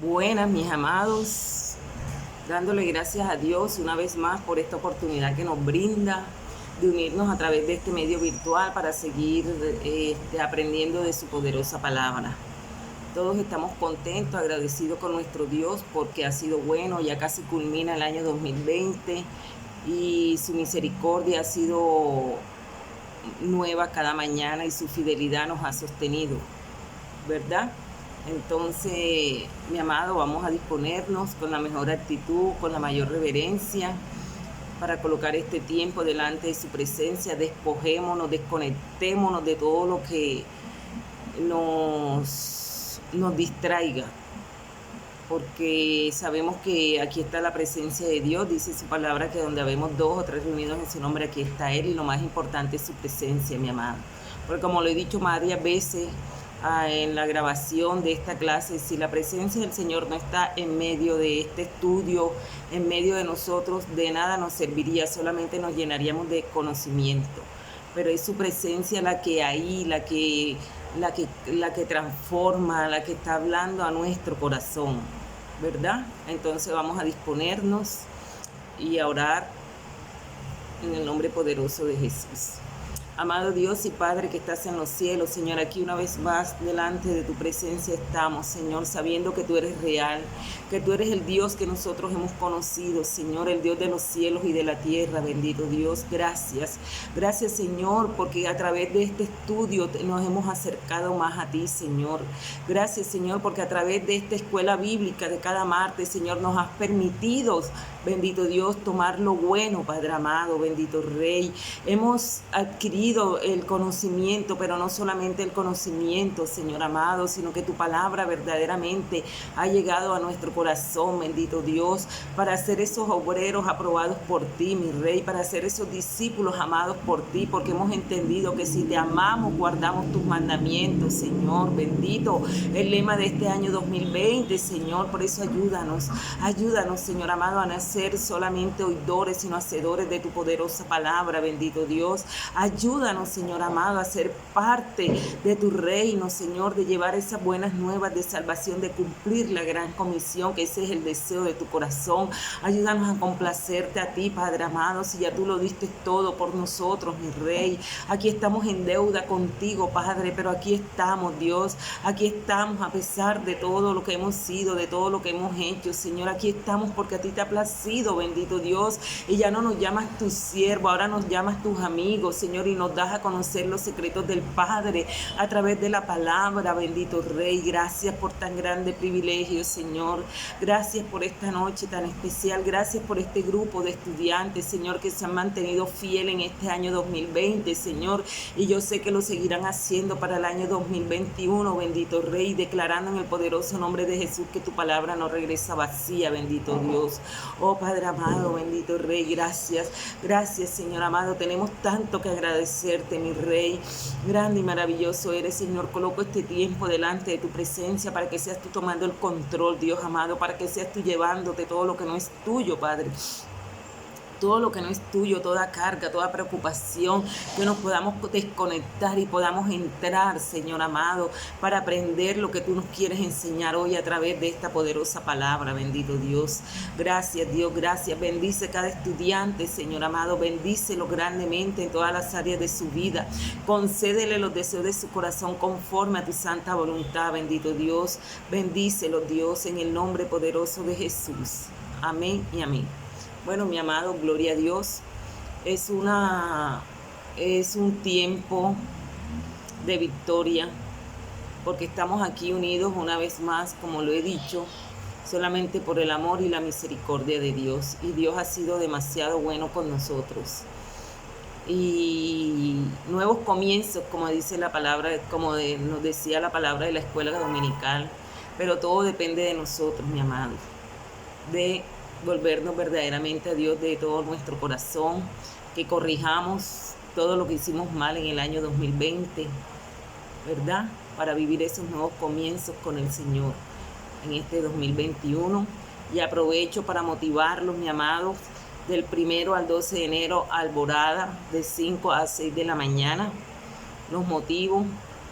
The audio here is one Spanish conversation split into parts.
Buenas, mis amados, dándole gracias a Dios una vez más por esta oportunidad que nos brinda de unirnos a través de este medio virtual para seguir aprendiendo de su poderosa palabra. Todos estamos contentos, agradecidos con nuestro Dios porque ha sido bueno, ya casi culmina el año 2020 y su misericordia ha sido nueva cada mañana y su fidelidad nos ha sostenido, ¿verdad? Entonces, mi amado, vamos a disponernos con la mejor actitud, con la mayor reverencia, para colocar este tiempo delante de su presencia. Despojémonos, desconectémonos de todo lo que nos distraiga, porque sabemos que aquí está la presencia de Dios. Dice su palabra que donde habemos dos o tres reunidos en su nombre, aquí está Él, y lo más importante es su presencia, mi amado. Porque como lo he dicho varias veces en la grabación de esta clase, si la presencia del Señor no está en medio de este estudio, en medio de nosotros, de nada nos serviría, solamente nos llenaríamos de conocimiento. Pero es su presencia la que ahí, la que transforma, la que está hablando a nuestro corazón, ¿verdad? Entonces vamos a disponernos y a orar en el nombre poderoso de Jesús. Amado Dios y Padre que estás en los cielos, Señor, aquí una vez más delante de tu presencia estamos, Señor, sabiendo que tú eres real, que tú eres el Dios que nosotros hemos conocido, Señor, el Dios de los cielos y de la tierra, bendito Dios. Gracias, gracias, Señor, porque a través de este estudio nos hemos acercado más a ti, Señor. Gracias, Señor, porque a través de esta escuela bíblica de cada martes, Señor, nos has permitido, bendito Dios, tomar lo bueno, Padre amado, bendito Rey. Hemos adquirido el conocimiento, pero no solamente el conocimiento, Señor amado, sino que tu palabra verdaderamente ha llegado a nuestro corazón, bendito Dios, para ser esos obreros aprobados por ti, mi Rey, para ser esos discípulos amados por ti, porque hemos entendido que si te amamos, guardamos tus mandamientos, Señor, bendito, el lema de este año 2020, Señor. Por eso ayúdanos, Señor amado, a no ser solamente oidores, sino hacedores de tu poderosa palabra, bendito Dios. Ayúdanos, Señor amado, a ser parte de tu reino, Señor, de llevar esas buenas nuevas de salvación, de cumplir la gran comisión, que ese es el deseo de tu corazón. Ayúdanos a complacerte a ti, Padre amado, si ya tú lo diste todo por nosotros, mi Rey. Aquí estamos en deuda contigo, Padre, pero aquí estamos, Dios. Aquí estamos a pesar de todo lo que hemos sido, de todo lo que hemos hecho, Señor. Aquí estamos porque a ti te ha placido, bendito Dios, y ya no nos llamas tu siervo, ahora nos llamas tus amigos, Señor, y nos das a conocer los secretos del Padre a través de la palabra, bendito Rey. Gracias por tan grande privilegio, Señor. Gracias por esta noche tan especial. Gracias por este grupo de estudiantes, Señor, que se han mantenido fieles en este año 2020, Señor, y yo sé que lo seguirán haciendo para el año 2021, bendito Rey, declarando en el poderoso nombre de Jesús que tu palabra no regresa vacía, bendito Dios. Oh Padre amado, bendito Rey, gracias, gracias, Señor amado. Tenemos tanto que agradecerte, mi Rey. Grande y maravilloso eres, Señor. Coloco este tiempo delante de tu presencia para que seas tú tomando el control, Dios amado, para que seas tú llevándote todo lo que no es tuyo, Padre. Todo lo que no es tuyo, toda carga, toda preocupación, que nos podamos desconectar y podamos entrar, Señor amado, para aprender lo que tú nos quieres enseñar hoy a través de esta poderosa palabra, bendito Dios. Gracias, Dios, gracias. Bendice cada estudiante, Señor amado, bendícelo grandemente en todas las áreas de su vida. Concédele los deseos de su corazón conforme a tu santa voluntad, bendito Dios. Bendícelo, Dios, en el nombre poderoso de Jesús. Amén y amén. Bueno, mi amado, gloria a Dios. Es un tiempo de victoria, porque estamos aquí unidos una vez más, como lo he dicho, solamente por el amor y la misericordia de Dios. Y Dios ha sido demasiado bueno con nosotros. Y nuevos comienzos, como dice la palabra, nos decía la palabra de la escuela dominical, pero todo depende de nosotros, mi amado, de volvernos verdaderamente a Dios de todo nuestro corazón, que corrijamos todo lo que hicimos mal en el año 2020, ¿verdad? Para vivir esos nuevos comienzos con el Señor en este 2021. Y aprovecho para motivarlos, mi amados, del 1 al 12 de enero, alborada, de 5 a 6 de la mañana. Los motivo,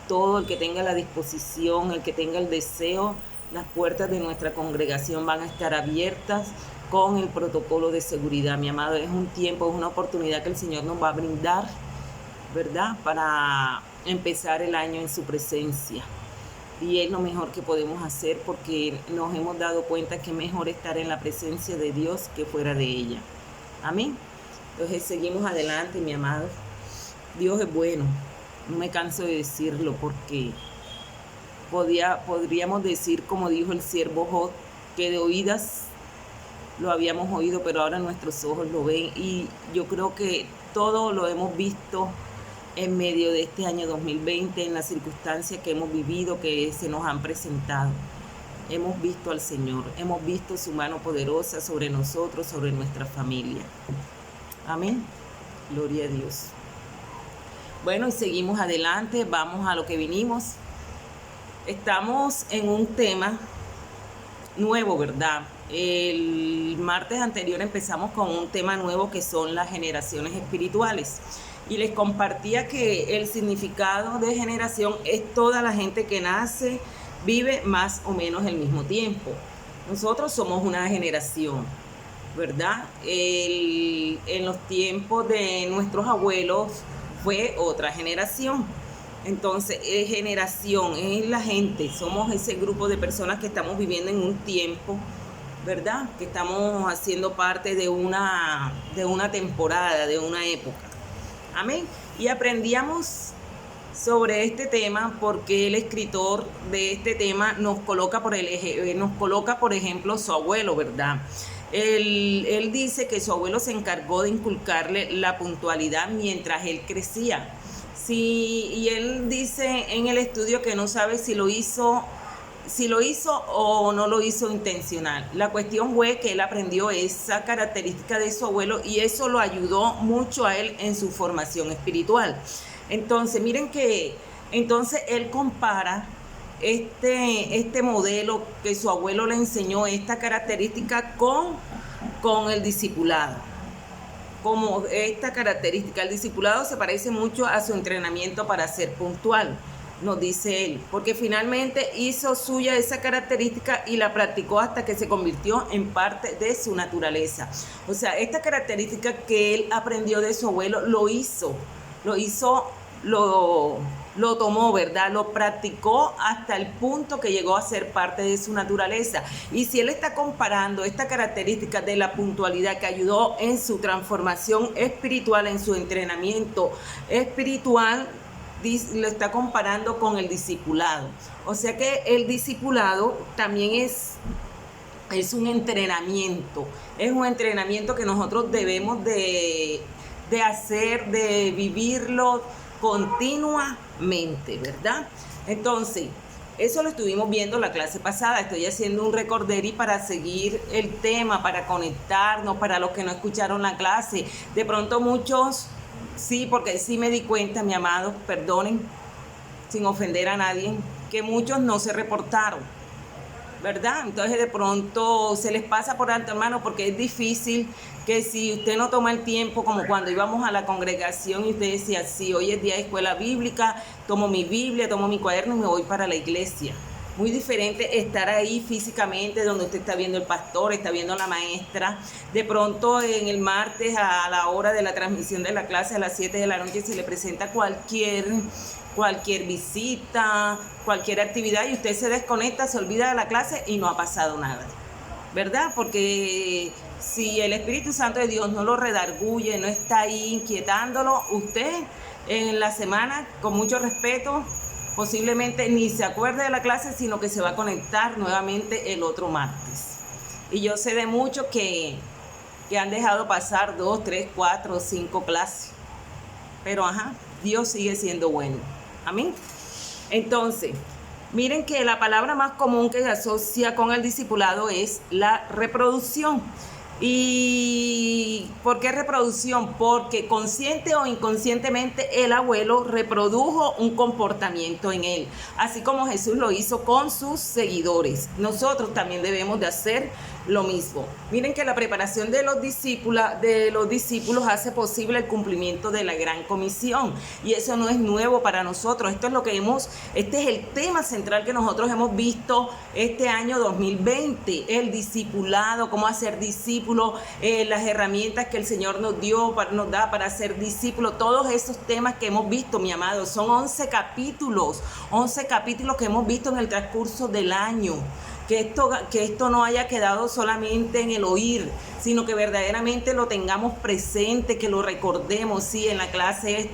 todo el que tenga la disposición, el que tenga el deseo, Las puertas de nuestra congregación van a estar abiertas con el protocolo de seguridad, mi amado. Es un tiempo, es una oportunidad que el Señor nos va a brindar, ¿verdad? Para empezar el año en su presencia. Y es lo mejor que podemos hacer porque nos hemos dado cuenta que es mejor estar en la presencia de Dios que fuera de ella. Amén. Entonces seguimos adelante, mi amado. Dios es bueno. No me canso de decirlo porque podríamos decir, como dijo el siervo Job, que de oídas lo habíamos oído, pero ahora nuestros ojos lo ven. Y yo creo que todo lo hemos visto en medio de este año 2020, en las circunstancias que hemos vivido, que se nos han presentado. Hemos visto al Señor, hemos visto su mano poderosa sobre nosotros, sobre nuestra familia. Amén. Gloria a Dios. Bueno, y seguimos adelante, vamos a lo que vinimos. Estamos en un tema nuevo, ¿verdad? El martes anterior empezamos con un tema nuevo que son las generaciones espirituales. Y les compartía que el significado de generación es toda la gente que nace, vive más o menos el mismo tiempo. Nosotros somos una generación, ¿verdad? En los tiempos de nuestros abuelos fue otra generación. Entonces, generación es la gente, somos ese grupo de personas que estamos viviendo en un tiempo, ¿verdad? Que estamos haciendo parte de una temporada, de una época. Amén. Y aprendíamos sobre este tema porque el escritor de este tema nos coloca por ejemplo, su abuelo, ¿verdad? Él dice que su abuelo se encargó de inculcarle la puntualidad mientras él crecía. Sí, y él dice en el estudio que no sabe si lo hizo o no lo hizo intencional. La cuestión fue que él aprendió esa característica de su abuelo y eso lo ayudó mucho a él en su formación espiritual. Entonces, miren que entonces él compara este modelo que su abuelo le enseñó, esta característica con el discipulado. Como esta característica, el discipulado se parece mucho a su entrenamiento para ser puntual, nos dice él, porque finalmente hizo suya esa característica y la practicó hasta que se convirtió en parte de su naturaleza. O sea, esta característica que él aprendió de su abuelo, lo tomó, ¿verdad? Lo practicó hasta el punto que llegó a ser parte de su naturaleza. Y si él está comparando esta característica de la puntualidad que ayudó en su transformación espiritual, en su entrenamiento espiritual, lo está comparando con el discipulado. O sea que el discipulado también es un entrenamiento. Es un entrenamiento que nosotros debemos de hacer, de vivirlo continuamente, ¿verdad? Entonces, eso lo estuvimos viendo la clase pasada. Estoy haciendo un recorderi para seguir el tema, para conectarnos, para los que no escucharon la clase. De pronto muchos, sí, porque sí me di cuenta, mi amado, perdonen, sin ofender a nadie, que muchos no se reportaron, ¿verdad? Entonces de pronto se les pasa por alto, hermano, porque es difícil que si usted no toma el tiempo, como cuando íbamos a la congregación y usted decía, sí, hoy es día de escuela bíblica, tomo mi Biblia, tomo mi cuaderno y me voy para la iglesia. Muy diferente estar ahí físicamente, donde usted está viendo el pastor, está viendo a la maestra. De pronto en el martes a la hora de la transmisión de la clase a las 7 de la noche se le presenta cualquier visita, cualquier actividad y usted se desconecta, se olvida de la clase y no ha pasado nada, ¿verdad? Porque si el Espíritu Santo de Dios no lo redarguye, no está ahí inquietándolo, usted en la semana, con mucho respeto, posiblemente ni se acuerde de la clase, sino que se va a conectar nuevamente el otro martes. Y yo sé de muchos que han dejado pasar 2, 3, 4, 5 clases. Pero Dios sigue siendo bueno. Amén. Entonces, miren que la palabra más común que se asocia con el discipulado es la reproducción. ¿Y por qué reproducción? Porque consciente o inconscientemente el abuelo reprodujo un comportamiento en él, así como Jesús lo hizo con sus seguidores. Nosotros también debemos de hacer lo mismo. Miren que la preparación de los discípulos hace posible el cumplimiento de la gran comisión, y eso no es nuevo para nosotros. Este es el tema central que nosotros hemos visto este año 2020, el discipulado, cómo hacer discípulos, las herramientas que el Señor nos da para ser discípulos. Todos esos temas que hemos visto, mi amado, son 11 capítulos que hemos visto en el transcurso del año. Que esto no haya quedado solamente en el oír, sino que verdaderamente lo tengamos presente, que lo recordemos, sí, en la clase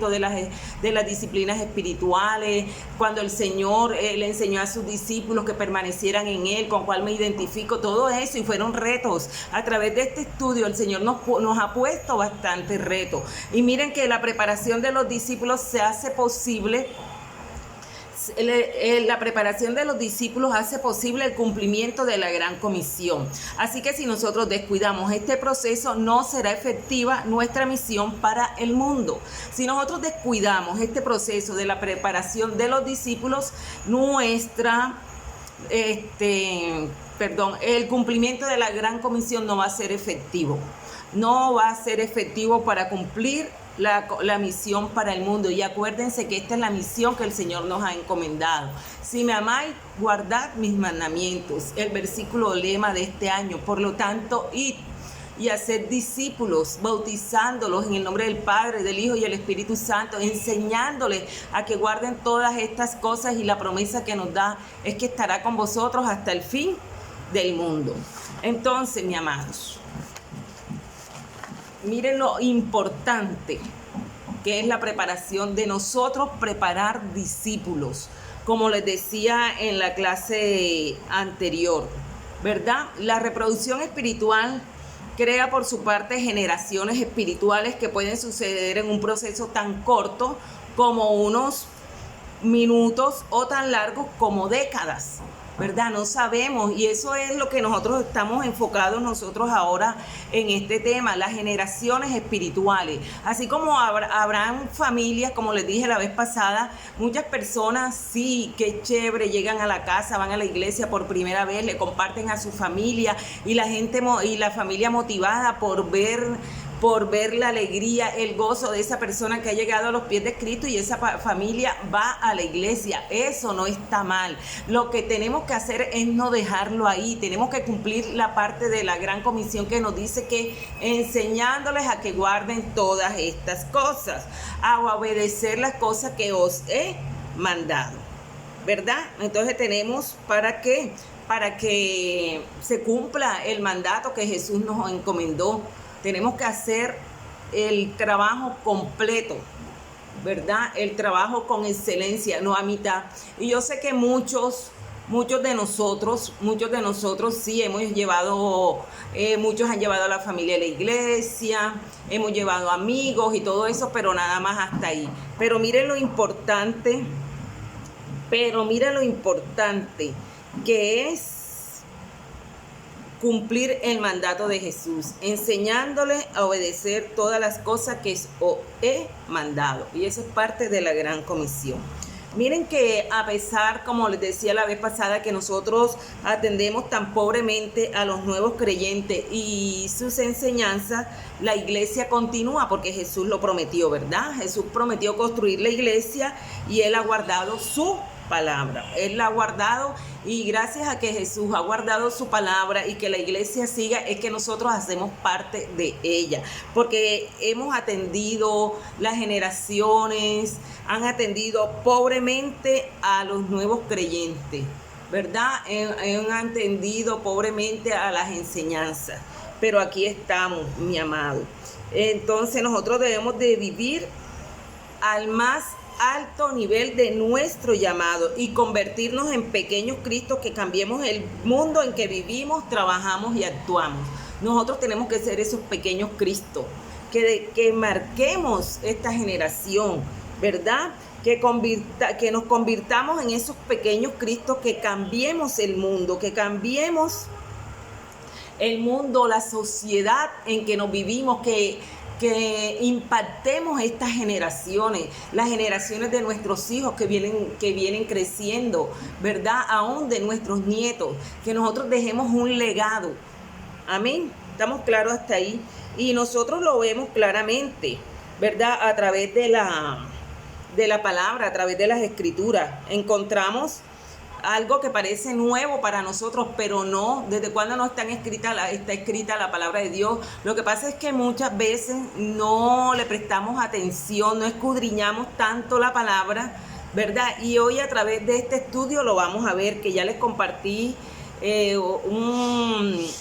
de las disciplinas espirituales, cuando el Señor le enseñó a sus discípulos que permanecieran en Él, con cual me identifico, todo eso, y fueron retos. A través de este estudio el Señor nos ha puesto bastantes retos. Y miren que la preparación de los discípulos se hace posible. La preparación de los discípulos hace posible el cumplimiento de la gran comisión. Así que si nosotros descuidamos este proceso, no será efectiva nuestra misión para el mundo. Si nosotros descuidamos este proceso de la preparación de los discípulos, el cumplimiento de la gran comisión no va a ser efectivo. No va a ser efectivo para cumplir la misión para el mundo. Y acuérdense que esta es la misión que el Señor nos ha encomendado. Si me amáis, guardad mis mandamientos. El versículo lema de este año. Por lo tanto, id y hacer discípulos, bautizándolos en el nombre del Padre, del Hijo y del Espíritu Santo, enseñándoles a que guarden todas estas cosas, y la promesa que nos da es que estará con vosotros hasta el fin del mundo. Entonces, mis amados, miren lo importante que es la preparación de nosotros, preparar discípulos, como les decía en la clase anterior, ¿verdad? La reproducción espiritual crea por su parte generaciones espirituales que pueden suceder en un proceso tan corto como unos minutos o tan largos como décadas, ¿verdad? No sabemos, y eso es lo que nosotros estamos enfocados nosotros ahora en este tema, las generaciones espirituales. Así como habrán familias, como les dije la vez pasada, muchas personas, sí, qué chévere, llegan a la casa, van a la iglesia por primera vez, le comparten a su familia, y la familia motivada por ver la alegría, el gozo de esa persona que ha llegado a los pies de Cristo, y esa familia va a la iglesia. Eso no está mal. Lo que tenemos que hacer es no dejarlo ahí. Tenemos que cumplir la parte de la gran comisión que nos dice que enseñándoles a que guarden todas estas cosas, a obedecer las cosas que os he mandado, ¿verdad? Entonces tenemos para que se cumpla el mandato que Jesús nos encomendó. Tenemos que hacer el trabajo completo, ¿verdad? El trabajo con excelencia, no a mitad. Y yo sé que muchos de nosotros sí hemos llevado, muchos han llevado a la familia a la iglesia, hemos llevado amigos y todo eso, pero nada más hasta ahí. Pero miren lo importante que es cumplir el mandato de Jesús, enseñándoles a obedecer todas las cosas que os he mandado. Y eso es parte de la gran comisión. Miren que a pesar, como les decía la vez pasada, que nosotros atendemos tan pobremente a los nuevos creyentes y sus enseñanzas, la iglesia continúa porque Jesús lo prometió, ¿verdad? Jesús prometió construir la iglesia y Él ha guardado su palabra. Él la ha guardado, y gracias a que Jesús ha guardado su palabra y que la iglesia siga, es que nosotros hacemos parte de ella, porque hemos atendido, las generaciones han atendido pobremente a los nuevos creyentes, ¿verdad? Han atendido pobremente a las enseñanzas, pero aquí estamos, mi amado. Entonces nosotros debemos de vivir al más alto nivel de nuestro llamado y convertirnos en pequeños Cristos que cambiemos el mundo en que vivimos, trabajamos y actuamos. Nosotros tenemos que ser esos pequeños Cristos, que marquemos esta generación, ¿verdad? Que nos convirtamos en esos pequeños Cristos, que cambiemos el mundo, que cambiemos el mundo, la sociedad en que nos vivimos, que impactemos estas generaciones, las generaciones de nuestros hijos que vienen creciendo, ¿verdad? Aún de nuestros nietos, que nosotros dejemos un legado. Amén. ¿Estamos claros hasta ahí? Y nosotros lo vemos claramente, ¿verdad? A través de la palabra, a través de las escrituras. Encontramos algo que parece nuevo para nosotros, pero no. ¿Desde cuándo no está escrita la palabra de Dios? Lo que pasa es que muchas veces no le prestamos atención, no escudriñamos tanto la palabra, ¿verdad? Y hoy a través de este estudio lo vamos a ver, que ya les compartí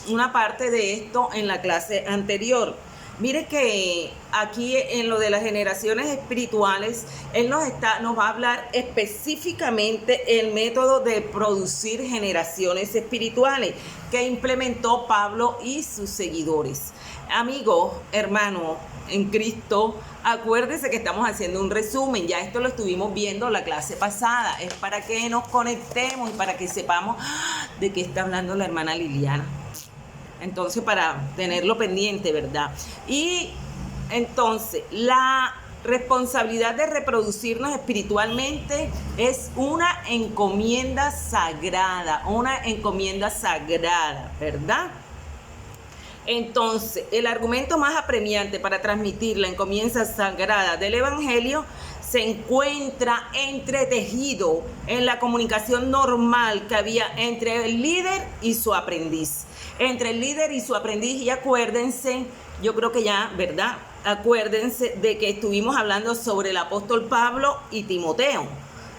una parte de esto en la clase anterior. Mire que aquí en lo de las generaciones espirituales, él nos va a hablar específicamente el método de producir generaciones espirituales que implementó Pablo y sus seguidores. Amigo, hermano en Cristo, acuérdese que estamos haciendo un resumen, ya esto lo estuvimos viendo la clase pasada, es para que nos conectemos y para que sepamos de qué está hablando la hermana Liliana. Entonces, para tenerlo pendiente, ¿verdad? Y entonces, la responsabilidad de reproducirnos espiritualmente es una encomienda sagrada, ¿verdad? Entonces, el argumento más apremiante para transmitir la encomienda sagrada del Evangelio se encuentra entretejido en la comunicación normal que había entre el líder y su aprendiz. Y acuérdense, yo creo que ya, ¿verdad? Acuérdense de que estuvimos hablando sobre el apóstol Pablo y Timoteo.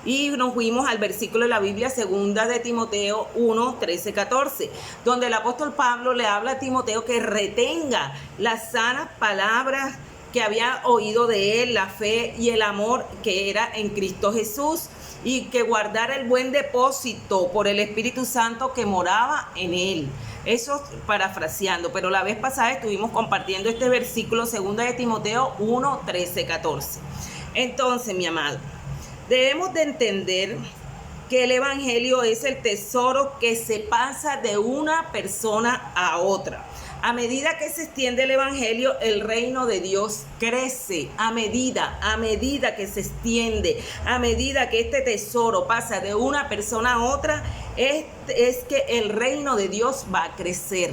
Y nos fuimos al versículo de la Biblia, 2 de Timoteo 1, 13, 14, donde el apóstol Pablo le habla a Timoteo que retenga las sanas palabras que había oído de él, la fe y el amor que era en Cristo Jesús, y que guardara el buen depósito por el Espíritu Santo que moraba en él. Eso parafraseando, pero la vez pasada estuvimos compartiendo este versículo, 2 de Timoteo 1, 13, 14. Entonces, mi amado, debemos de entender que el Evangelio es el tesoro que se pasa de una persona a otra. A medida que se extiende el Evangelio, el reino de Dios crece. A medida que se extiende, a medida que este tesoro pasa de una persona a otra, es que el reino de Dios va a crecer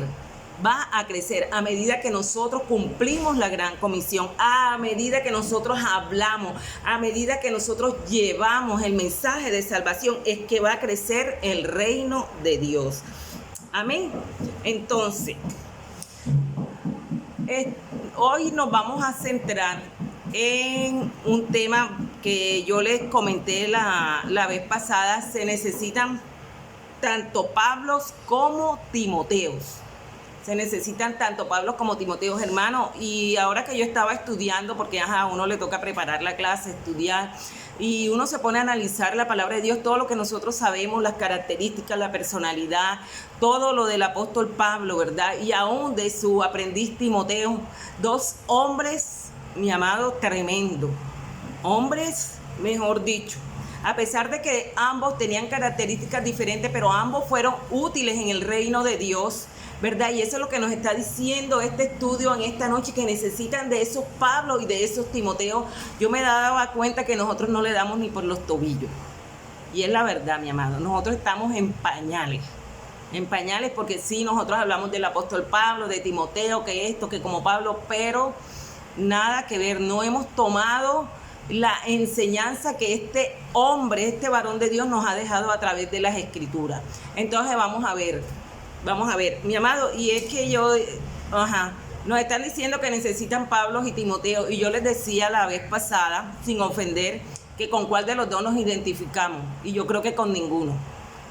a medida que nosotros cumplimos la gran comisión, a medida que nosotros hablamos, a medida que nosotros llevamos el mensaje de salvación, es que va a crecer el reino de Dios. Amén. Entonces, hoy nos vamos a centrar en un tema que yo les comenté la vez pasada. Se necesitan tanto Pablos como Timoteos. Hermano. Y ahora que yo estaba estudiando, porque a uno le toca preparar la clase, estudiar, y uno se pone a analizar la palabra de Dios, todo lo que nosotros sabemos, las características, la personalidad, todo lo del apóstol Pablo, ¿verdad? Y aún de su aprendiz Timoteo, dos hombres, mi amado, tremendo. Hombres, mejor dicho. A pesar de que ambos tenían características diferentes, pero ambos fueron útiles en el reino de Dios, ¿verdad? Y eso es lo que nos está diciendo este estudio en esta noche, que necesitan de esos Pablo y de esos Timoteo. Yo me daba cuenta que nosotros no le damos ni por los tobillos. Y es la verdad, mi amado. Nosotros estamos en pañales, porque sí, nosotros hablamos del apóstol Pablo, de Timoteo, que esto, que como Pablo, pero nada que ver. No hemos tomado la enseñanza que este hombre, este varón de Dios nos ha dejado a través de las escrituras. Entonces vamos a ver, mi amado, y es que nos están diciendo que necesitan Pablo y Timoteo, y yo les decía la vez pasada, sin ofender, que con cuál de los dos nos identificamos, y yo creo que con ninguno.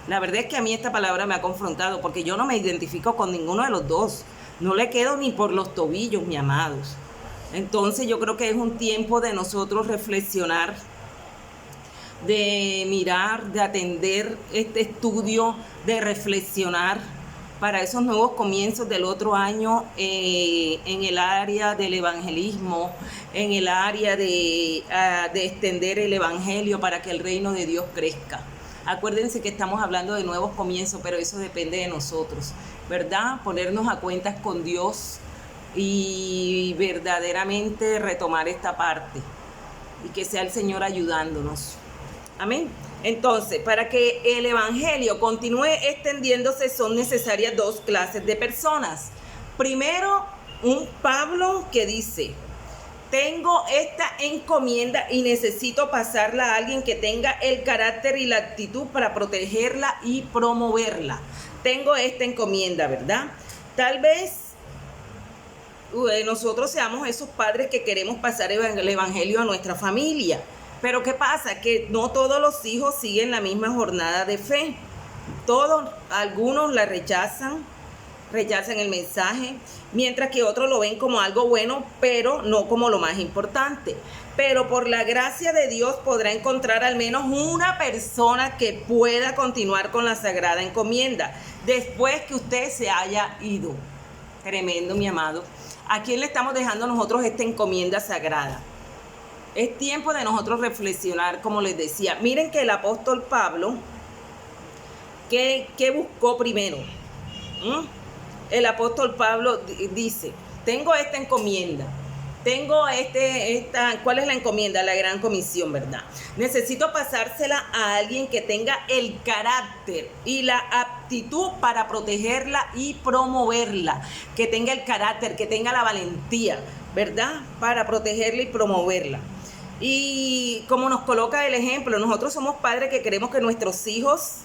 La verdad es que a mí esta palabra me ha confrontado, porque yo no me identifico con ninguno de los dos, no le quedo ni por los tobillos, mis amados. Entonces yo creo que es un tiempo de nosotros reflexionar, de mirar, de atender este estudio, de reflexionar para esos nuevos comienzos del otro año en el área del evangelismo, en el área de extender el evangelio para que el reino de Dios crezca. Acuérdense que estamos hablando de nuevos comienzos, pero eso depende de nosotros, ¿verdad? Ponernos a cuentas con Dios y verdaderamente retomar esta parte y que sea el Señor ayudándonos. Amén. Entonces, para que el evangelio continúe extendiéndose son necesarias dos clases de personas. Primero, un Pablo que dice: tengo esta encomienda y necesito pasarla a alguien que tenga el carácter y la actitud para protegerla y promoverla. Tengo esta encomienda, ¿verdad? Tal vez nosotros seamos esos padres que queremos pasar el evangelio a nuestra familia. Pero ¿qué pasa? Que no todos los hijos siguen la misma jornada de fe. Algunos la rechazan el mensaje, mientras que otros lo ven como algo bueno, pero no como lo más importante. Pero por la gracia de Dios podrá encontrar al menos una persona que pueda continuar con la sagrada encomienda después que usted se haya ido. Tremendo, mi amado. ¿A quién le estamos dejando nosotros esta encomienda sagrada? Es tiempo de nosotros reflexionar, como les decía. Miren que el apóstol Pablo, ¿qué buscó primero? El apóstol Pablo dice: tengo esta encomienda, ¿cuál es la encomienda? La gran comisión, ¿verdad? Necesito pasársela a alguien que tenga el carácter y la aptitud para protegerla y promoverla, que tenga el carácter, que tenga la valentía, ¿verdad? Para protegerla y promoverla. Y como nos coloca el ejemplo, nosotros somos padres que queremos que nuestros hijos,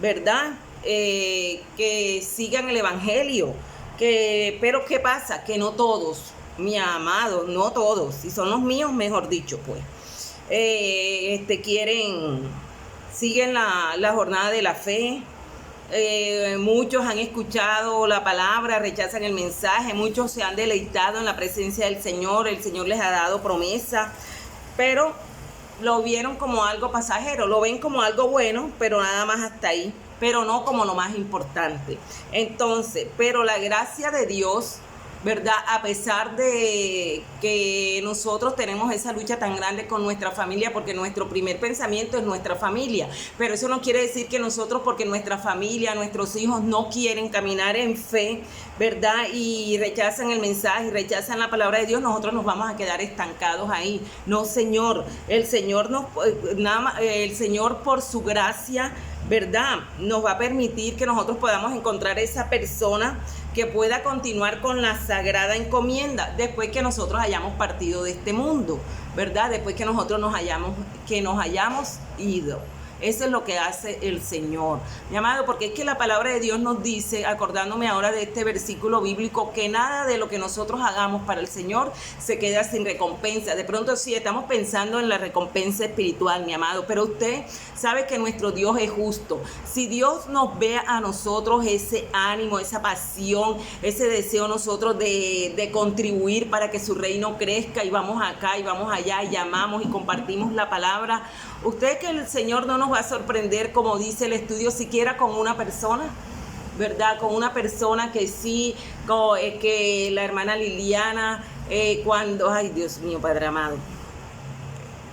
¿verdad? Que sigan el evangelio, pero ¿qué pasa? Que no todos, mi amado, no todos, si son los míos, mejor dicho, pues, siguen la jornada de la fe. Muchos han escuchado la palabra, rechazan el mensaje, muchos se han deleitado en la presencia del Señor, el Señor les ha dado promesa, pero lo vieron como algo pasajero, lo ven como algo bueno, pero nada más hasta ahí, pero no como lo más importante. Entonces, pero la gracia de Dios, ¿verdad? A pesar de que nosotros tenemos esa lucha tan grande con nuestra familia, porque nuestro primer pensamiento es nuestra familia, pero eso no quiere decir que nosotros, porque nuestra familia, nuestros hijos no quieren caminar en fe, ¿verdad? Y rechazan el mensaje, rechazan la palabra de Dios, nosotros nos vamos a quedar estancados ahí. No, Señor, el Señor por su gracia, ¿verdad? Nos va a permitir que nosotros podamos encontrar esa persona que pueda continuar con la sagrada encomienda después que nosotros hayamos partido de este mundo, ¿verdad? Después que nosotros nos hayamos ido. Eso es lo que hace el Señor, mi amado, porque es que la palabra de Dios nos dice, acordándome ahora de este versículo bíblico, que nada de lo que nosotros hagamos para el Señor se queda sin recompensa. De pronto sí estamos pensando en la recompensa espiritual, mi amado, pero usted sabe que nuestro Dios es justo. Si Dios nos ve a nosotros ese ánimo, esa pasión, ese deseo nosotros de contribuir para que su reino crezca, y vamos acá y vamos allá y llamamos y compartimos la palabra, ¿usted que el Señor no nos va a sorprender, como dice el estudio, siquiera con una persona? ¿Verdad? Con una persona que sí, que la hermana Liliana, ay Dios mío, Padre amado,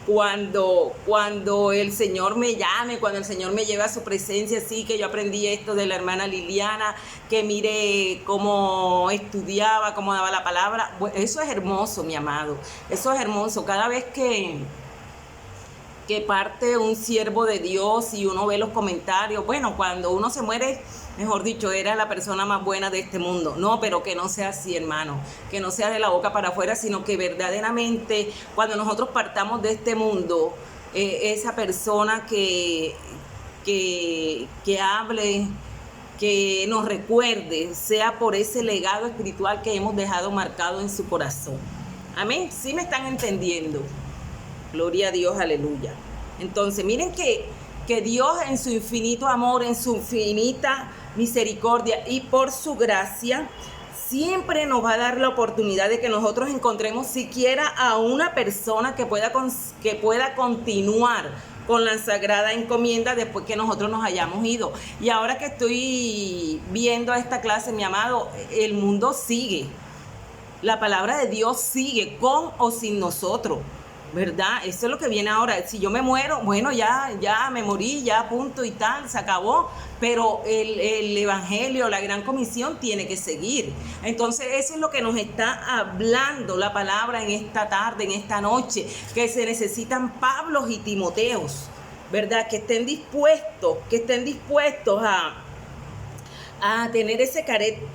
cuando el Señor me llame, cuando el Señor me lleve a su presencia, sí, que yo aprendí esto de la hermana Liliana, que mire cómo estudiaba, cómo daba la palabra. Bueno, eso es hermoso, mi amado, eso es hermoso. Cada vez que parte un siervo de Dios y uno ve los comentarios, bueno, cuando uno se muere, mejor dicho, era la persona más buena de este mundo. No, pero que no sea así, hermano, que no sea de la boca para afuera, sino que verdaderamente cuando nosotros partamos de este mundo, esa persona que hable, que nos recuerde, sea por ese legado espiritual que hemos dejado marcado en su corazón. Amén. ¿Sí me están entendiendo? Gloria a Dios, aleluya. Entonces, miren que Dios en su infinito amor, en su infinita misericordia y por su gracia, siempre nos va a dar la oportunidad de que nosotros encontremos siquiera a una persona que pueda continuar con la sagrada encomienda después que nosotros nos hayamos ido. Y ahora que estoy viendo esta clase, mi amado, el mundo sigue. La palabra de Dios sigue con o sin nosotros. ¿verdad? Eso es lo que viene ahora. Si yo me muero, bueno, ya me morí, ya punto y tal, se acabó, pero el evangelio, la gran comisión tiene que seguir. Entonces eso es lo que nos está hablando la palabra en esta tarde, en esta noche, que se necesitan Pablos y Timoteos, ¿verdad? Que estén dispuestos a tener ese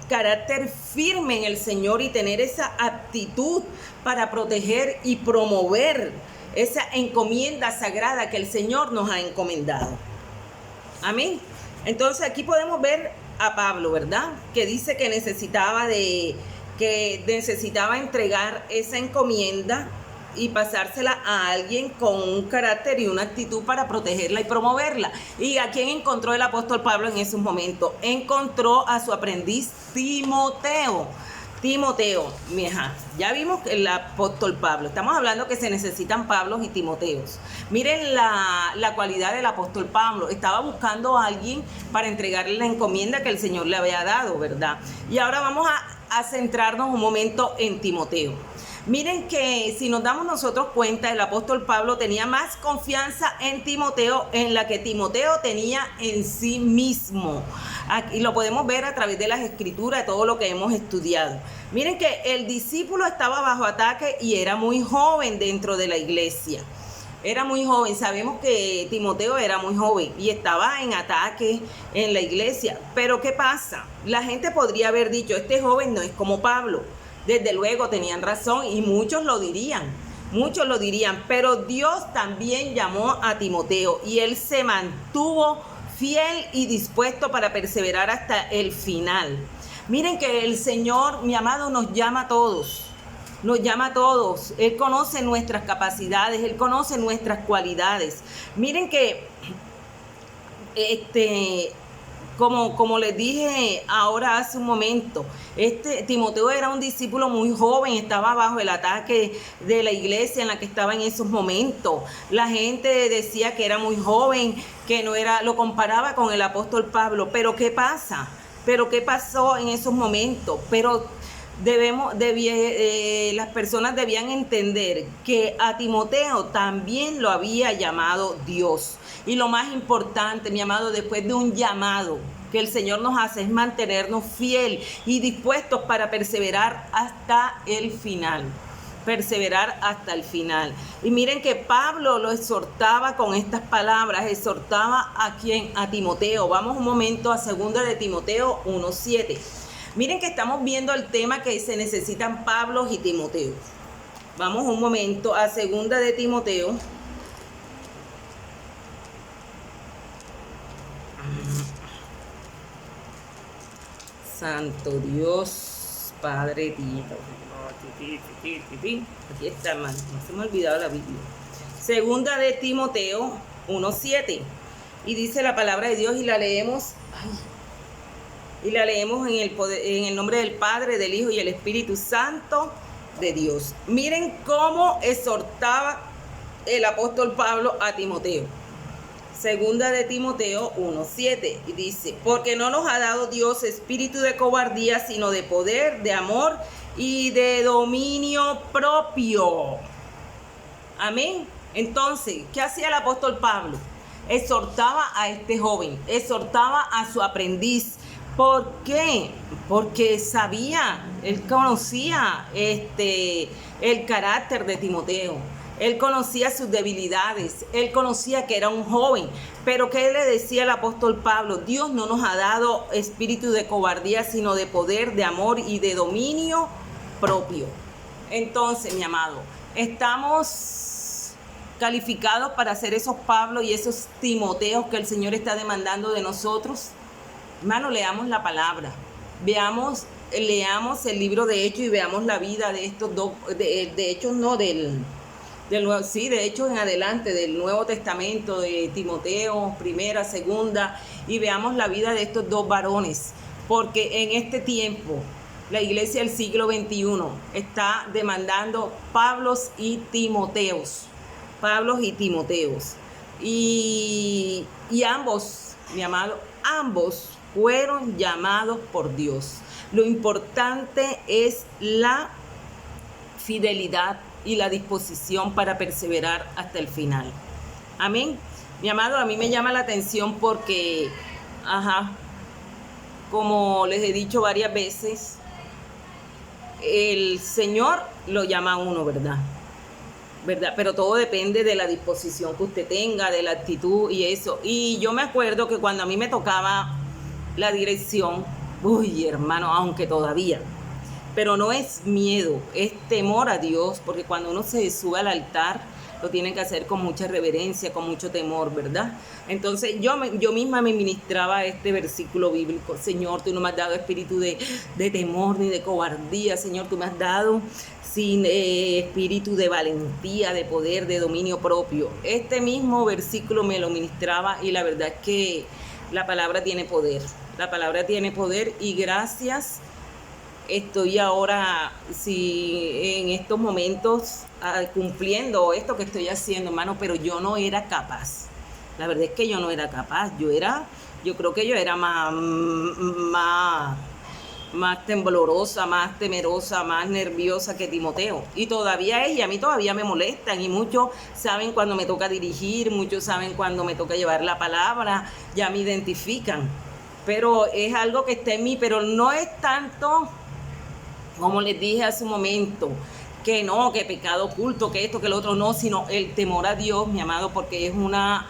carácter firme en el Señor y tener esa aptitud para proteger y promover esa encomienda sagrada que el Señor nos ha encomendado. Amén. Entonces aquí podemos ver a Pablo, ¿verdad? Que dice que necesitaba entregar esa encomienda y pasársela a alguien con un carácter y una actitud para protegerla y promoverla. ¿Y a quién encontró el apóstol Pablo en esos momentos? Encontró a su aprendiz Timoteo. Mija, ya vimos el apóstol Pablo. Estamos hablando que se necesitan Pablos y Timoteos. Miren la cualidad del apóstol Pablo. Estaba buscando a alguien para entregarle la encomienda que el Señor le había dado, ¿verdad? Y ahora vamos a centrarnos un momento en Timoteo. Miren que si nos damos nosotros cuenta, el apóstol Pablo tenía más confianza en Timoteo en la que Timoteo tenía en sí mismo. Aquí lo podemos ver a través de las escrituras, de todo lo que hemos estudiado. Miren que el discípulo estaba bajo ataque y era muy joven dentro de la iglesia. Era muy joven, sabemos que Timoteo era muy joven y estaba en ataque en la iglesia. Pero ¿qué pasa? La gente podría haber dicho, este joven no es como Pablo. Desde luego tenían razón y muchos lo dirían, pero Dios también llamó a Timoteo y él se mantuvo fiel y dispuesto para perseverar hasta el final. Miren que el Señor, mi amado, nos llama a todos. Él conoce nuestras capacidades, Él conoce nuestras cualidades. Miren que como les dije ahora hace un momento, Timoteo era un discípulo muy joven, estaba bajo el ataque de la iglesia en la que estaba en esos momentos. La gente decía que era muy joven, que no era, lo comparaba con el apóstol Pablo. Pero ¿qué pasa? ¿Qué pasó en esos momentos? Las personas debían entender que a Timoteo también lo había llamado Dios. Y lo más importante, mi amado, después de un llamado que el Señor nos hace es mantenernos fiel y dispuestos para perseverar hasta el final. Y miren que Pablo lo exhortaba con estas palabras, exhortaba a Timoteo. Vamos un momento a 2 de Timoteo 1:7. Miren que estamos viendo el tema que se necesitan Pablos y Timoteo. Vamos un momento a 2 de Timoteo. Santo Dios, Padre Dios. Aquí está, hermano. No se me ha olvidado la Biblia. 2 de Timoteo 1:7. Y dice la palabra de Dios y la leemos. En el nombre del Padre, del Hijo y el Espíritu Santo de Dios. Miren cómo exhortaba el apóstol Pablo a Timoteo. 2 de Timoteo 1:7 y dice, porque no nos ha dado Dios espíritu de cobardía, sino de poder, de amor y de dominio propio. Amén. Entonces, ¿qué hacía el apóstol Pablo? Exhortaba a este joven, exhortaba a su aprendiz. ¿Por qué? Porque él conocía el carácter de Timoteo. Él conocía sus debilidades, él conocía que era un joven, pero ¿qué le decía el apóstol Pablo? Dios no nos ha dado espíritu de cobardía, sino de poder, de amor y de dominio propio. Entonces, mi amado, estamos calificados para ser esos Pablos y esos Timoteos que el Señor está demandando de nosotros. Hermano, leamos la palabra, leamos el libro de Hechos y veamos la vida de estos dos, de Hechos no, de Hechos en adelante, del Nuevo Testamento, de Timoteo, primera, segunda, y veamos la vida de estos dos varones, porque en este tiempo la iglesia del siglo XXI está demandando Pablos y Timoteos, y ambos, mi amado, ambos fueron llamados por Dios. Lo importante es la fidelidad y la disposición para perseverar hasta el final. Amén. Mi amado, a mí me llama la atención porque, como les he dicho varias veces, el Señor lo llama a uno, ¿verdad? Pero todo depende de la disposición que usted tenga, de la actitud y eso. Y yo me acuerdo que cuando a mí me tocaba la dirección, uy, hermano, aunque todavía, pero no es miedo, es temor a Dios, porque cuando uno se sube al altar, lo tienen que hacer con mucha reverencia, con mucho temor, ¿verdad? Entonces yo misma me ministraba este versículo bíblico. Señor, tú no me has dado espíritu de temor ni de cobardía. Señor, tú me has dado sin espíritu de valentía, de poder, de dominio propio. Este mismo versículo me lo ministraba y la verdad es que la palabra tiene poder. La palabra tiene poder y gracias. Estoy ahora, en estos momentos, cumpliendo esto que estoy haciendo, hermano, pero yo no era capaz. La verdad es que yo no era capaz. Yo creo que yo era más temblorosa, más temerosa, más nerviosa que Timoteo. Y todavía es, y a mí todavía me molestan. Y muchos saben cuando me toca dirigir, muchos saben cuando me toca llevar la palabra, ya me identifican. Pero es algo que está en mí, pero no es tanto, como les dije hace un momento, que no, que pecado oculto, que esto, que lo otro, no, sino el temor a Dios, mi amado, porque es una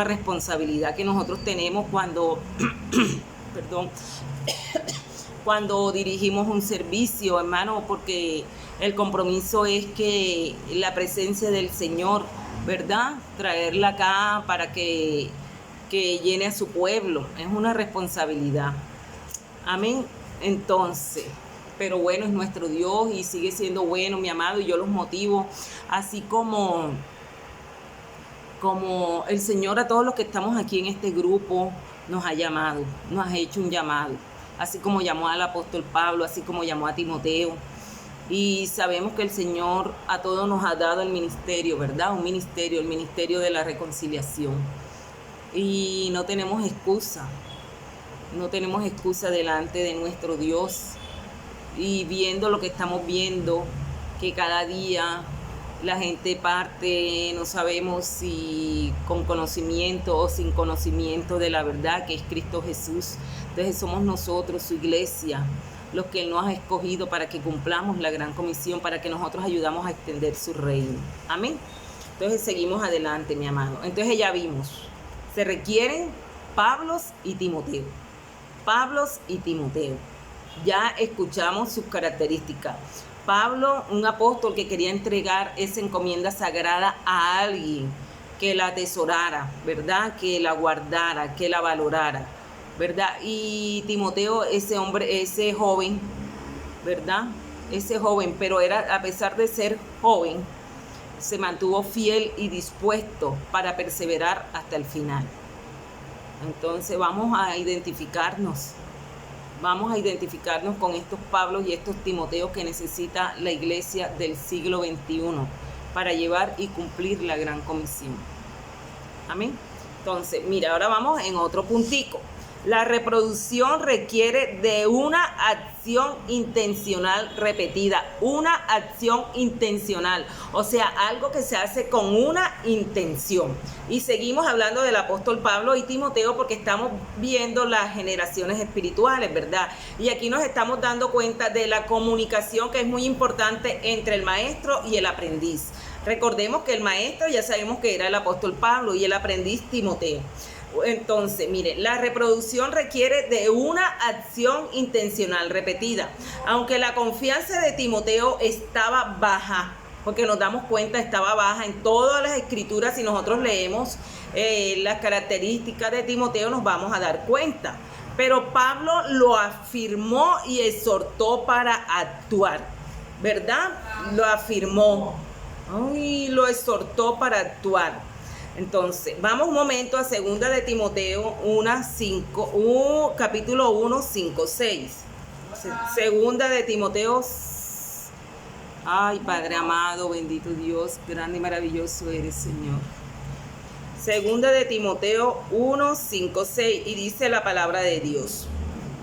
responsabilidad que nosotros tenemos cuando, perdón, cuando dirigimos un servicio, hermano, porque el compromiso es que la presencia del Señor, ¿verdad? Traerla acá para que llene a su pueblo, es una responsabilidad. Amén. Entonces, pero bueno es nuestro Dios y sigue siendo bueno, mi amado, y yo los motivo, así como el Señor a todos los que estamos aquí en este grupo nos ha llamado, nos ha hecho un llamado, así como llamó al apóstol Pablo, así como llamó a Timoteo. Y sabemos que el Señor a todos nos ha dado el ministerio, ¿verdad? Un ministerio, el ministerio de la reconciliación. Y no tenemos excusa delante de nuestro Dios. Y viendo lo que estamos viendo, que cada día la gente parte, no sabemos si con conocimiento o sin conocimiento de la verdad que es Cristo Jesús. Entonces somos nosotros, su iglesia, los que Él nos ha escogido para que cumplamos la gran comisión, para que nosotros ayudamos a extender su reino. Amén. Entonces seguimos adelante, mi amado. Entonces ya vimos, se requieren Pablos y Timoteo. Pablos y Timoteo. Ya escuchamos sus características. Pablo, un apóstol que quería entregar esa encomienda sagrada a alguien que la atesorara, ¿verdad? Que la guardara, que la valorara, ¿verdad? Y Timoteo, ese hombre, ese joven, ¿verdad? Ese joven, pero era, a pesar de ser joven, se mantuvo fiel y dispuesto para perseverar hasta el final. Entonces vamos a identificarnos con estos Pablos y estos Timoteos que necesita la iglesia del siglo XXI para llevar y cumplir la gran comisión. Amén. Entonces, mira, ahora vamos en otro puntico. La reproducción requiere de una acción intencional repetida, una acción intencional, o sea, algo que se hace con una intención. Y seguimos hablando del apóstol Pablo y Timoteo porque estamos viendo las generaciones espirituales, ¿verdad? Y aquí nos estamos dando cuenta de la comunicación que es muy importante entre el maestro y el aprendiz. Recordemos que el maestro ya sabemos que era el apóstol Pablo y el aprendiz Timoteo. Entonces, mire, la reproducción requiere de una acción intencional repetida. Aunque la confianza de Timoteo estaba baja, porque nos damos cuenta, estaba baja en todas las escrituras. Si nosotros leemos las características de Timoteo, nos vamos a dar cuenta. Pero Pablo lo afirmó y exhortó para actuar, ¿verdad? Lo afirmó y lo exhortó para actuar. Entonces, vamos un momento a 2 de Timoteo capítulo 1, 5, 6. 2 de Timoteo. Ay, Padre amado, bendito Dios, grande y maravilloso eres, Señor. 2 de Timoteo 1, 5, 6. Y dice la palabra de Dios.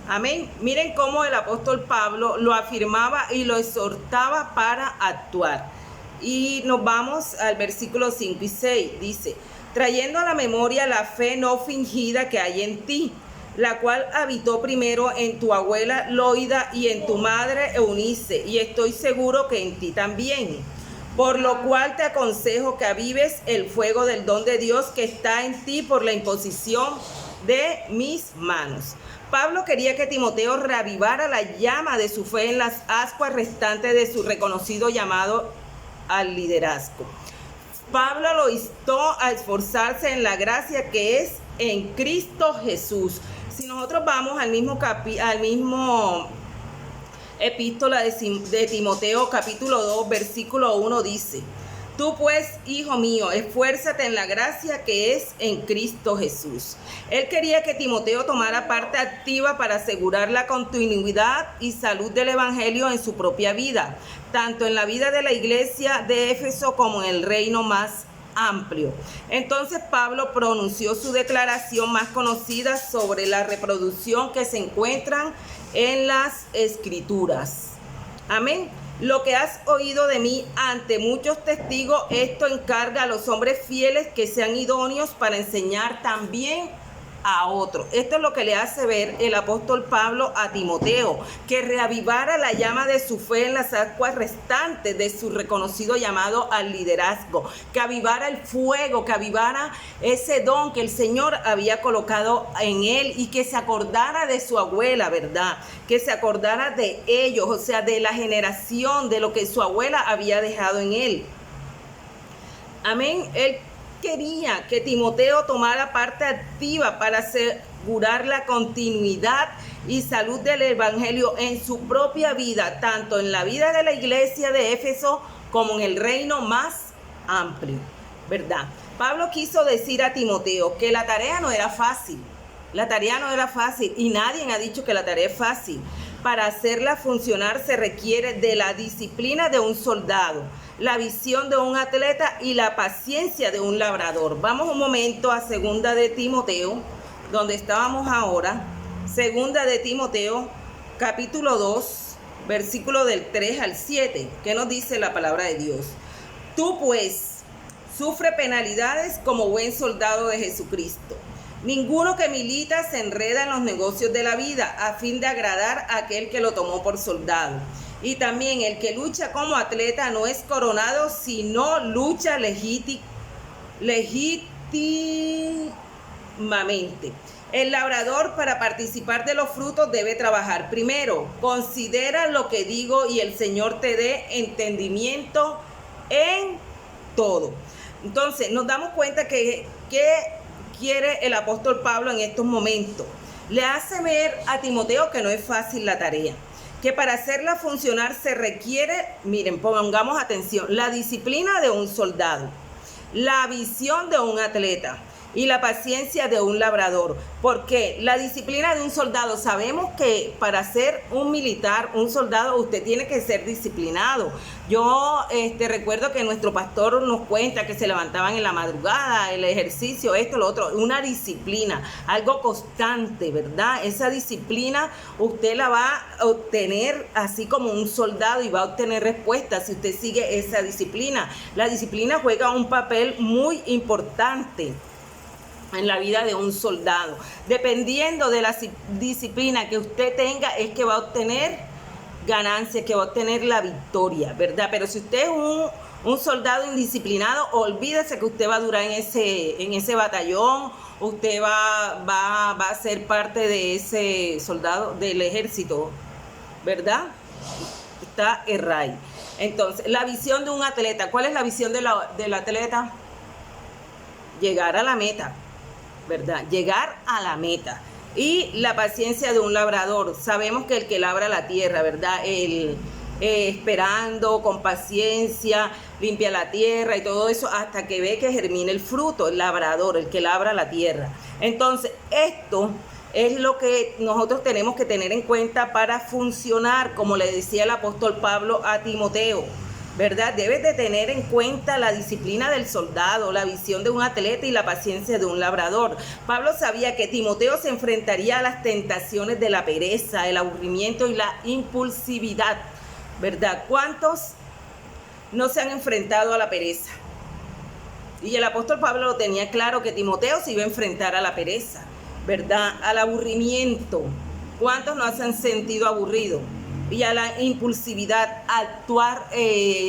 Amén. Miren cómo el apóstol Pablo lo afirmaba y lo exhortaba para actuar. Y nos vamos al versículo 5 y 6. Dice, trayendo a la memoria la fe no fingida que hay en ti, la cual habitó primero en tu abuela Loida y en tu madre Eunice, y estoy seguro que en ti también. Por lo cual te aconsejo que avives el fuego del don de Dios que está en ti por la imposición de mis manos. Pablo quería que Timoteo reavivara la llama de su fe en las ascuas restantes de su reconocido llamado al liderazgo. Pablo lo instó a esforzarse en la gracia que es en Cristo Jesús. Si nosotros vamos al mismo epístola de Timoteo, capítulo 2, versículo 1, dice, tú pues, hijo mío, esfuérzate en la gracia que es en Cristo Jesús. Él quería que Timoteo tomara parte activa para asegurar la continuidad y salud del evangelio en su propia vida, tanto en la vida de la iglesia de Éfeso como en el reino más amplio. Entonces Pablo pronunció su declaración más conocida sobre la reproducción que se encuentran en las Escrituras. Amén. Lo que has oído de mí ante muchos testigos, esto encarga a los hombres fieles que sean idóneos para enseñar también a otros. Esto es lo que le hace ver el apóstol Pablo a Timoteo, que reavivara la llama de su fe en las aguas restantes de su reconocido llamado al liderazgo, que avivara el fuego, que avivara ese don que el Señor había colocado en él y que se acordara de su abuela, ¿verdad? Que se acordara de ellos, o sea, de la generación, de lo que su abuela había dejado en él. Amén. Él quería que Timoteo tomara parte activa para asegurar la continuidad y salud del evangelio en su propia vida, tanto en la vida de la iglesia de Éfeso como en el reino más amplio, ¿verdad? Pablo quiso decir a Timoteo que la tarea no era fácil. La tarea no era fácil y nadie ha dicho que la tarea es fácil. Para hacerla funcionar se requiere de la disciplina de un soldado, la visión de un atleta y la paciencia de un labrador. Vamos un momento a Segunda de Timoteo, donde estábamos ahora. Segunda de Timoteo, capítulo 2, versículo del 3 al 7. ¿Qué nos dice la palabra de Dios? Tú pues, sufre penalidades como buen soldado de Jesucristo. Ninguno que milita se enreda en los negocios de la vida a fin de agradar a aquel que lo tomó por soldado. Y también el que lucha como atleta no es coronado, sino lucha legítimamente. El labrador, para participar de los frutos, debe trabajar. Primero, considera lo que digo y el Señor te dé entendimiento en todo. Entonces, nos damos cuenta que quiere el apóstol Pablo en estos momentos. Le hace ver a Timoteo que no es fácil la tarea, que para hacerla funcionar se requiere, miren, pongamos atención, la disciplina de un soldado, la visión de un atleta y la paciencia de un labrador. Porque la disciplina de un soldado, sabemos que para ser un militar, un soldado, usted tiene que ser disciplinado. Yo recuerdo que nuestro pastor nos cuenta que se levantaban en la madrugada, el ejercicio, esto, lo otro, una disciplina, algo constante, ¿verdad? Esa disciplina usted la va a obtener así como un soldado y va a obtener respuestas si usted sigue esa disciplina. La disciplina juega un papel muy importante en la vida de un soldado. Dependiendo de la disciplina que usted tenga, es que va a obtener ganancias, que va a obtener la victoria, ¿verdad? Pero si usted es un soldado indisciplinado, olvídese que usted va a durar en ese batallón, usted va a ser parte de ese soldado del ejército, ¿verdad? Está errado. Entonces, la visión de un atleta, ¿cuál es la visión del atleta? Llegar a la meta, ¿verdad? Llegar a la meta. Y la paciencia de un labrador. Sabemos que el que labra la tierra, ¿verdad? Esperando con paciencia, limpia la tierra y todo eso hasta que ve que germine el fruto. El labrador, el que labra la tierra. Entonces, esto es lo que nosotros tenemos que tener en cuenta para funcionar, como le decía el apóstol Pablo a Timoteo, ¿verdad? Debes de tener en cuenta la disciplina del soldado, la visión de un atleta y la paciencia de un labrador. Pablo sabía que Timoteo se enfrentaría a las tentaciones de la pereza, el aburrimiento y la impulsividad, ¿verdad? ¿Cuántos no se han enfrentado a la pereza. Y el apóstol Pablo lo tenía claro, que Timoteo se iba a enfrentar a la pereza, ¿verdad? Al aburrimiento. ¿Cuántos no se han sentido aburridos? Y a la impulsividad, actuar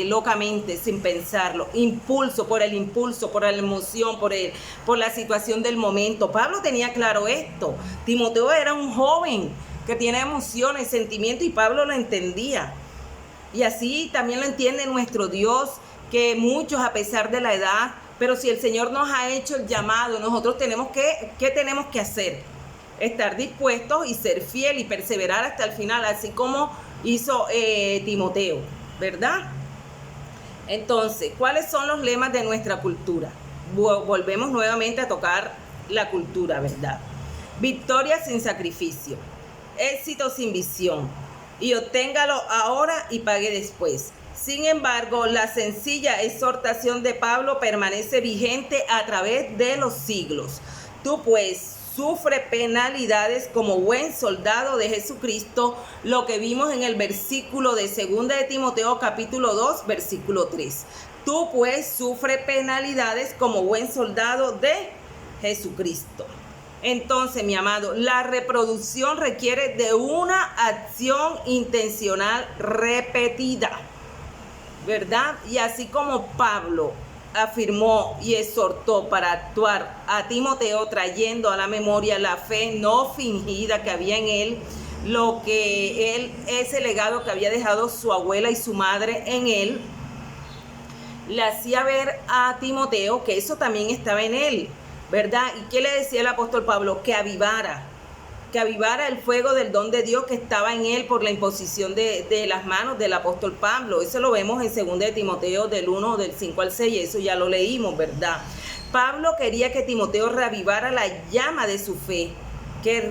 locamente, sin pensarlo. Impulso, por la emoción, por la situación del momento. Pablo tenía claro esto. Timoteo era un joven que tiene emociones, sentimientos, y Pablo lo entendía. Y así también lo entiende nuestro Dios, que muchos, a pesar de la edad, pero si el Señor nos ha hecho el llamado, nosotros tenemos ¿qué tenemos que hacer? Estar dispuestos y ser fiel y perseverar hasta el final, así como hizo Timoteo, ¿verdad? Entonces, ¿cuáles son los lemas de nuestra cultura? Volvemos nuevamente a tocar la cultura, ¿verdad? Victoria sin sacrificio, éxito sin visión, y obténgalo ahora y pague después. Sin embargo, la sencilla exhortación de Pablo permanece vigente a través de los siglos. Tú pues sufre penalidades como buen soldado de Jesucristo, lo que vimos en el versículo de 2 de Timoteo capítulo 2, versículo 3. Tú pues sufre penalidades como buen soldado de Jesucristo. Entonces, mi amado, la reproducción requiere de una acción intencional repetida, ¿verdad? Y así como Pablo afirmó y exhortó para actuar a Timoteo, trayendo a la memoria la fe no fingida que había en él, ese legado que había dejado su abuela y su madre en él, le hacía ver a Timoteo que eso también estaba en él, ¿verdad? ¿Y qué le decía el apóstol Pablo? Que avivara el fuego del don de Dios que estaba en él por la imposición de las manos del apóstol Pablo. Eso lo vemos en 2 de Timoteo del 1, del 5 al 6, eso ya lo leímos, ¿verdad? Pablo quería que Timoteo reavivara la llama de su fe, que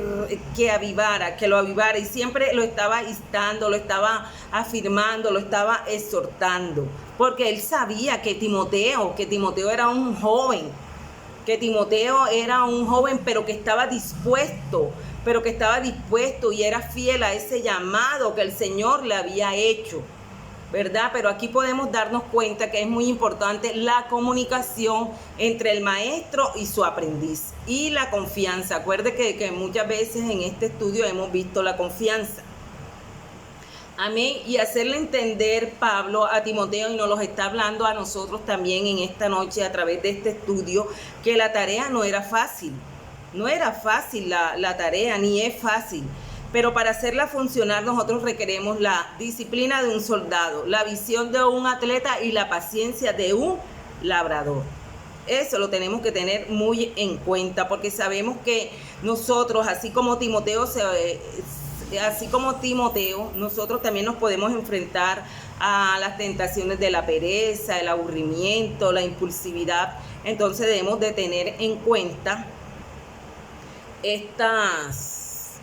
lo avivara, y siempre lo estaba instando, lo estaba afirmando, lo estaba exhortando, porque él sabía que Timoteo era un joven, pero que estaba dispuesto y era fiel a ese llamado que el Señor le había hecho, ¿verdad? Pero aquí podemos darnos cuenta que es muy importante la comunicación entre el maestro y su aprendiz, y la confianza. Acuerde que muchas veces en este estudio hemos visto la confianza. Amén. Y hacerle entender Pablo a Timoteo, y nos los está hablando a nosotros también en esta noche a través de este estudio, que la tarea no era fácil. No era fácil la tarea, ni es fácil. Pero para hacerla funcionar nosotros requeremos la disciplina de un soldado, la visión de un atleta y la paciencia de un labrador. Eso lo tenemos que tener muy en cuenta, porque sabemos que nosotros, así como Timoteo, nosotros también nos podemos enfrentar a las tentaciones de la pereza, el aburrimiento, la impulsividad. Entonces debemos de tener en cuenta estas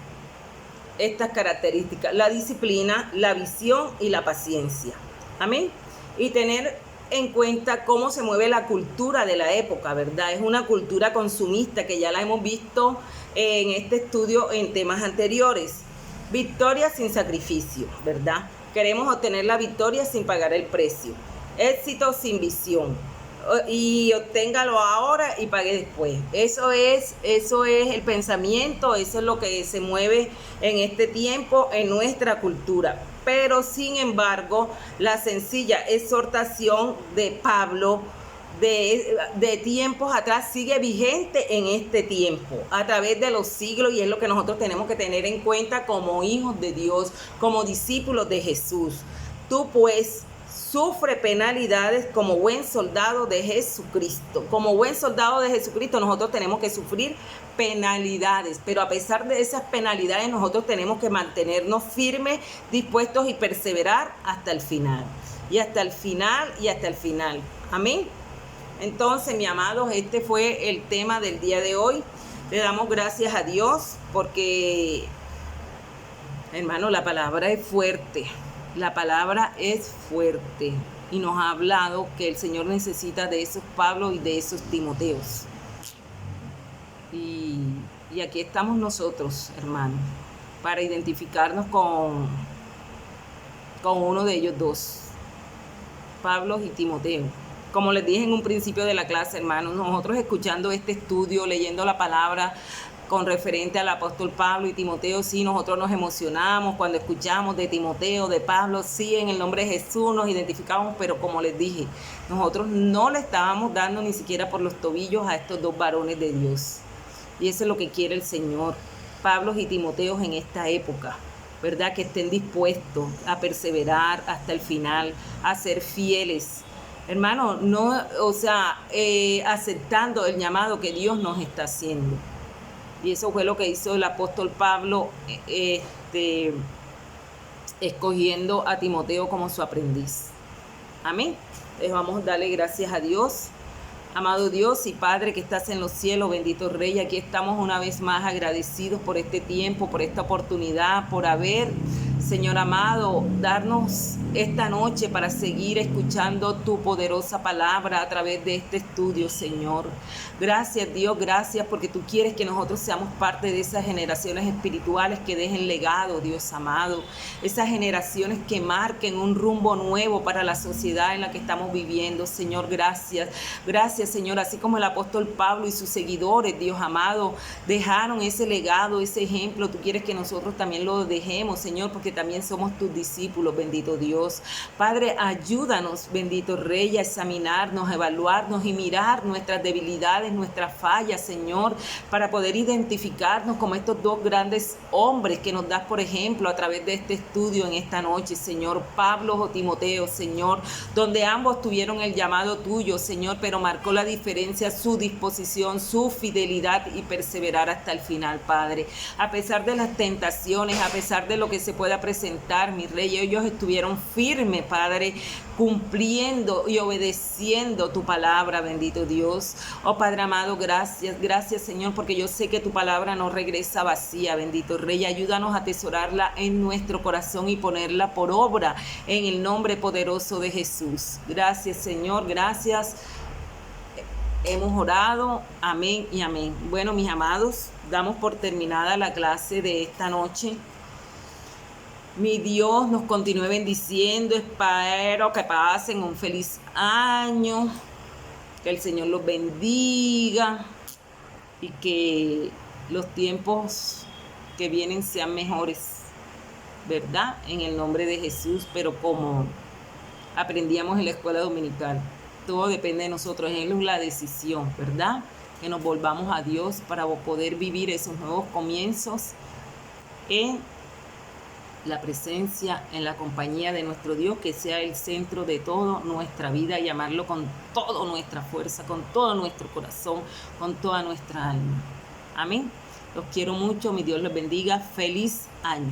características: la disciplina, la visión y la paciencia. Amén. Y tener en cuenta cómo se mueve la cultura de la época, ¿verdad? Es una cultura consumista que ya la hemos visto en este estudio en temas anteriores. Victoria sin sacrificio, ¿verdad? Queremos obtener la victoria sin pagar el precio. Éxito sin visión. Y obténgalo ahora y pague después. Eso es el pensamiento, eso es lo que se mueve en este tiempo en nuestra cultura. Pero sin embargo, la sencilla exhortación de Pablo de tiempos atrás sigue vigente en este tiempo, a través de los siglos, y es lo que nosotros tenemos que tener en cuenta como hijos de Dios, como discípulos de Jesús. Tú pues sufre penalidades como buen soldado de Jesucristo. Como buen soldado de Jesucristo nosotros tenemos que sufrir penalidades, pero a pesar de esas penalidades nosotros tenemos que mantenernos firmes, dispuestos y perseverar hasta el final. Y hasta el final, y hasta el final. Amén. Entonces, mi amados, este fue el tema del día de hoy. Le damos gracias a Dios porque, hermano, la palabra es fuerte. La palabra es fuerte y nos ha hablado que el Señor necesita de esos Pablo y de esos Timoteos. Y aquí estamos nosotros, hermanos, para identificarnos con uno de ellos dos. Pablo y Timoteo. Como les dije en un principio de la clase, hermanos, nosotros escuchando este estudio, leyendo la palabra con referente al apóstol Pablo y Timoteo, sí, nosotros nos emocionamos cuando escuchamos de Timoteo, de Pablo, sí, en el nombre de Jesús nos identificamos, pero como les dije, nosotros no le estábamos dando ni siquiera por los tobillos a estos dos varones de Dios. Y eso es lo que quiere el Señor, Pablo y Timoteo en esta época, ¿verdad? Que estén dispuestos a perseverar hasta el final, a ser fieles. Hermano, no, aceptando el llamado que Dios nos está haciendo. Y eso fue lo que hizo el apóstol Pablo, escogiendo a Timoteo como su aprendiz. Amén. Entonces vamos a darle gracias a Dios. Amado Dios y Padre que estás en los cielos, bendito Rey, aquí estamos una vez más agradecidos por este tiempo, por esta oportunidad, por haber, Señor amado, darnos esta noche para seguir escuchando tu poderosa palabra a través de este estudio, Señor. Gracias, Dios, gracias porque tú quieres que nosotros seamos parte de esas generaciones espirituales que dejen legado, Dios amado. Esas generaciones que marquen un rumbo nuevo para la sociedad en la que estamos viviendo, Señor, gracias. Gracias, Señor, así como el apóstol Pablo y sus seguidores, Dios amado, dejaron ese legado, ese ejemplo. Tú quieres que nosotros también lo dejemos, Señor, porque también somos tus discípulos, bendito Dios. Padre, ayúdanos, bendito Rey, a examinarnos, a evaluarnos y mirar nuestras debilidades, nuestras fallas, Señor, para poder identificarnos como estos dos grandes hombres que nos das, por ejemplo, a través de este estudio en esta noche, Señor, Pablo o Timoteo, Señor, donde ambos tuvieron el llamado tuyo, Señor, pero marcó la diferencia su disposición, su fidelidad y perseverar hasta el final, Padre. A pesar de las tentaciones, a pesar de lo que se pueda presentar, mi Rey, ellos estuvieron firmes, Padre, cumpliendo y obedeciendo tu palabra, bendito Dios. Oh Padre amado, gracias, gracias, Señor, porque yo sé que tu palabra no regresa vacía, bendito Rey. Ayúdanos a atesorarla en nuestro corazón y ponerla por obra en el nombre poderoso de Jesús. Gracias, Señor, gracias. Hemos orado, amén y amén. Bueno, mis amados, damos por terminada la clase de esta noche. Mi Dios nos continúe bendiciendo. Espero que pasen un feliz año, que el Señor los bendiga y que los tiempos que vienen sean mejores, ¿verdad? En el nombre de Jesús, pero como aprendíamos en la escuela dominical, todo depende de nosotros, es la decisión, ¿verdad? Que nos volvamos a Dios para poder vivir esos nuevos comienzos en la presencia, en la compañía de nuestro Dios, que sea el centro de toda nuestra vida y amarlo con toda nuestra fuerza, con todo nuestro corazón, con toda nuestra alma. Amén. Los quiero mucho, mi Dios los bendiga. Feliz año.